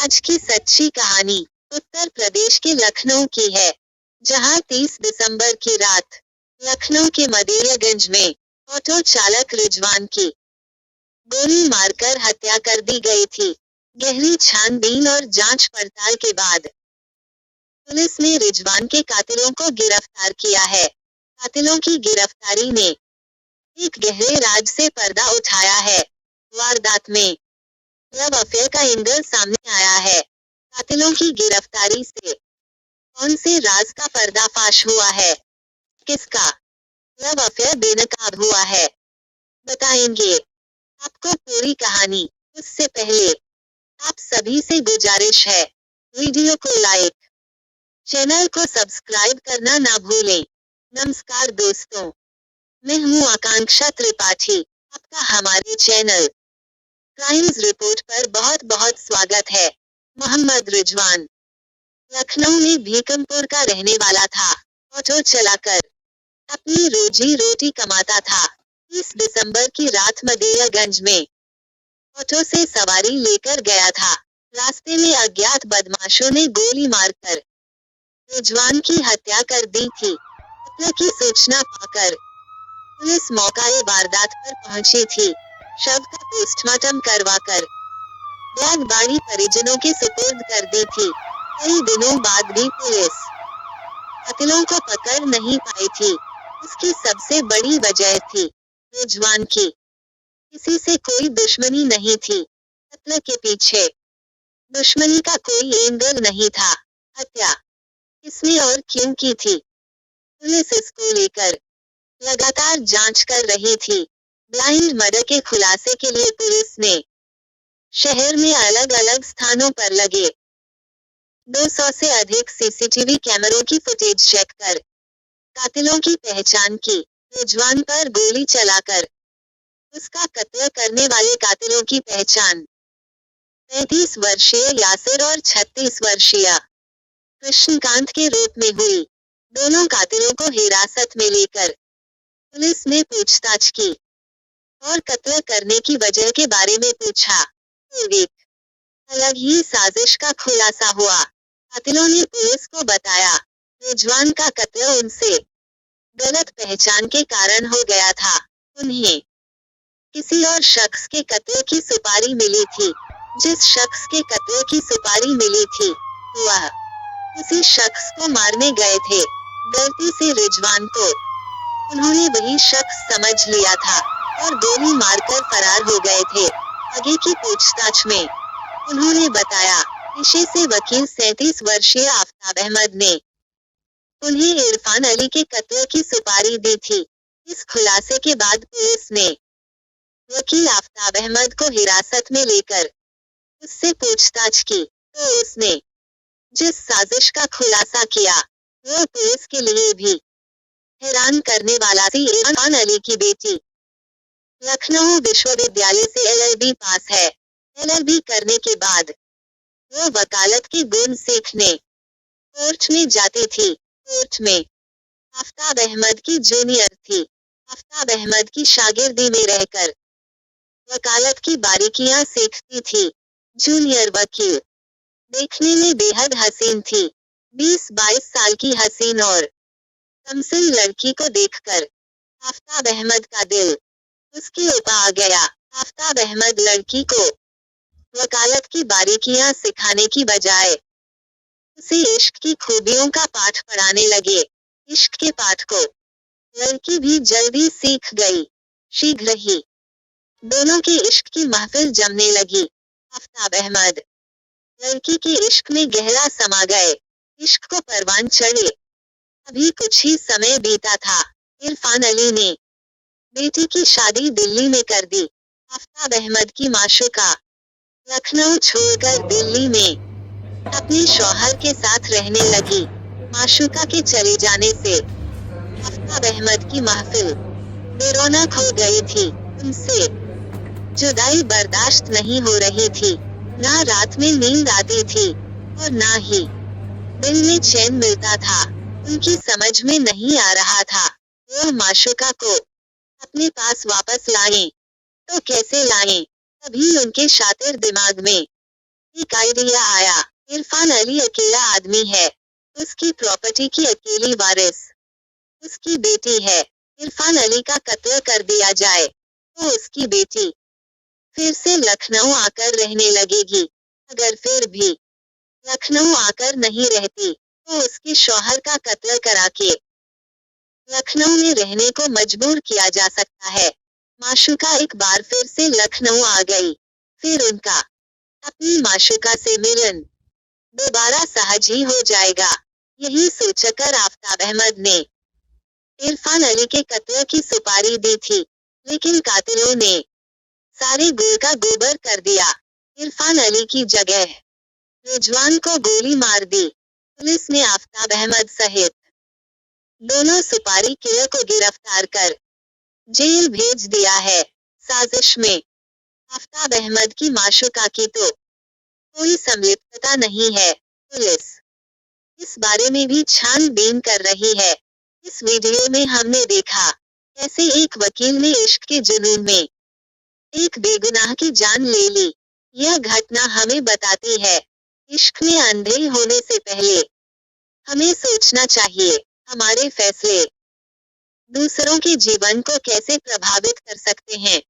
आज की सच्ची कहानी उत्तर प्रदेश के लखनऊ की है, जहां 30 दिसंबर की रात लखनऊ के मदेरियागंज में ऑटो चालक रिजवान की गोली मारकर हत्या कर दी गई थी। गहरी छानबीन और जांच पड़ताल के बाद पुलिस ने रिजवान के कातिलों को गिरफ्तार किया है। कातिलों की गिरफ्तारी ने एक गहरे राज से पर्दा उठाया है। वारदात में लव अफेयर का एंगल सामने आया है। कातिलों की गिरफ्तारी से कौन से राज का पर्दाफाश हुआ है, किसका लव अफेयर बेनकाब हुआ है, बताएंगे आपको पूरी कहानी। उससे पहले आप सभी से गुजारिश है, वीडियो को लाइक, चैनल को सब्सक्राइब करना ना भूलें। नमस्कार दोस्तों, मैं हूँ आकांक्षा त्रिपाठी। आपका हमारे चैनल क्राइम्स रिपोर्ट पर बहुत बहुत स्वागत है। मोहम्मद रिजवान लखनऊ में भीकमपुर का रहने वाला था। ऑटो चलाकर अपनी रोजी रोटी कमाता था। 30 दिसंबर की रात मदेरियागंज में ऑटो से सवारी लेकर गया था। रास्ते में अज्ञात बदमाशों ने गोली मारकर रिजवान की हत्या कर दी थी। हत्या की सूचना पाकर पुलिस मौके वारदात पर पहुंची थी। शव का पोस्टमार्टम करवाकर डेड बॉडी परिजनों के सुपुर्द कर दी थी। कई दिनों बाद भी पुलिस कातिलों को पकड़ नहीं पाई थी। इसकी सबसे बड़ी वजह थी रिजवान की किसी से कोई दुश्मनी नहीं थी। कत्ल के पीछे दुश्मनी का कोई एंगल नहीं था। हत्या किसने और क्यों की थी, पुलिस इसको लेकर लगातार जांच कर रही थी। ब्लाइंड मर्डर के खुलासे के लिए पुलिस ने शहर में अलग अलग स्थानों पर लगे 200 से अधिक सीसीटीवी कैमरों की फुटेज चेक कर कातिलों की पहचान की। रिजवान पर गोली चलाकर उसका कत्ल करने वाले कातिलों की पहचान 35 वर्षीय यासिर और 36 वर्षीय कृष्णकांत के रूप में हुई। दोनों कातिलों को हिरासत में लेकर पुलिस ने पूछताछ की और कत्ल करने की वजह के बारे में पूछा। तो एक अलग ही साजिश का खुलासा हुआ। कातिलों ने पुलिस को बताया रिजवान का कत्ल उनसे गलत पहचान के कारण हो गया था। उन्हें किसी और शख्स के कत्ल की सुपारी मिली थी। जिस शख्स के कत्ल की सुपारी मिली थी वह उसी शख्स को मारने गए थे। गलती से रिजवान को उन्होंने वही शख्स समझ लिया था और गोली मारकर फरार हो गए थे। आगे की पूछताछ में उन्होंने बताया पेशे से वकील 37 वर्षीय आफ्ताब अहमद ने उन्हें इरफान अली के कत्ल की सुपारी दी थी। इस खुलासे के बाद पुलिस ने वकील आफ्ताब अहमद को हिरासत में लेकर उससे पूछताछ की तो उसने जिस साजिश का खुलासा किया वो पुलिस के लिए भी हैरान करने वाला थी। इरफान अली की बेटी लखनऊ विश्वविद्यालय से LLB पास है। LLB करने के बाद वो वकालत के गुण सीखने कोर्ट में जाती थी। कोर्ट में आफ्ताब अहमद की जूनियर थी। आफ्ताब अहमद की शागिर्दी में रहकर वकालत की बारीकियां सीखती थी। जूनियर वकील देखने में बेहद हसीन थी। 20-22 साल की हसीन और कमसिन लड़की को देखकर आफ्ताब अहमद का दिल उसके ऊपर आ गया। आफ्ताब अहमद लड़की को वकालत की बारीकियां सिखाने की बजाय उसे इश्क की खूबियों का पाठ पढ़ाने लगे। इश्क के पाठ को लड़की भी जल्दी सीख गई। शीघ्र ही दोनों के इश्क की महफिल जमने लगी। आफ्ताब अहमद लड़की के इश्क में गहरा समा गए। इश्क को परवान चढ़े। अभी कुछ ही समय बीता था। इरफान अली ने बेटी की शादी दिल्ली में कर दी। आफ्ताब अहमद की माशूका लखनऊ छोड़कर दिल्ली में अपने शौहर के साथ रहने लगी। माशूका के चले जाने से आफ्ताब अहमद की महफिल बेरौनक हो गई थी। उनसे जुदाई बर्दाश्त नहीं हो रही थी। ना रात में नींद आती थी और ना ही दिल में चैन मिलता था। उनकी समझ में नहीं आ रहा था वो माशूका को अपने पास वापस लाएं तो कैसे लाएं। तभी उनके शातिर दिमाग में एक आइडिया आया। इरफान अली अकेला आदमी है, उसकी प्रॉपर्टी की अकेली वारिस उसकी बेटी है। इरफान अली का कत्ल कर दिया जाए तो उसकी बेटी फिर से लखनऊ आकर रहने लगेगी। अगर फिर भी लखनऊ आकर नहीं रहती तो उसके शौहर का कत्ल करा के लखनऊ में रहने को मजबूर किया जा सकता है। माशूका एक बार फिर से लखनऊ आ गई। फिर उनका अपनी माशूका से मिलन दोबारा सहज ही हो जाएगा। यही सोचकर आफताब अहमद ने इरफान अली के कत्ल की सुपारी दी थी, लेकिन कातिलों ने सारे गुड़ का गोबर कर दिया। इरफान अली की जगह रिजवान को गोली मार दी। पुलिस ने आफताब अहमद सहित दोनों सुपारी किलर को गिरफ्तार कर जेल भेज दिया है। साजिश में आफताब अहमद की माशूका की तो कोई संलिप्तता नहीं है। पुलिस इस बारे में भी छानबीन कर रही है। इस वीडियो में हमने देखा कैसे एक वकील ने इश्क के जुनून में एक बेगुनाह की जान ले ली। यह घटना हमें बताती है, इश्क में अंधे होने से पहले हमें सोचना चाहिए हमारे फैसले दूसरों के जीवन को कैसे प्रभावित कर सकते हैं।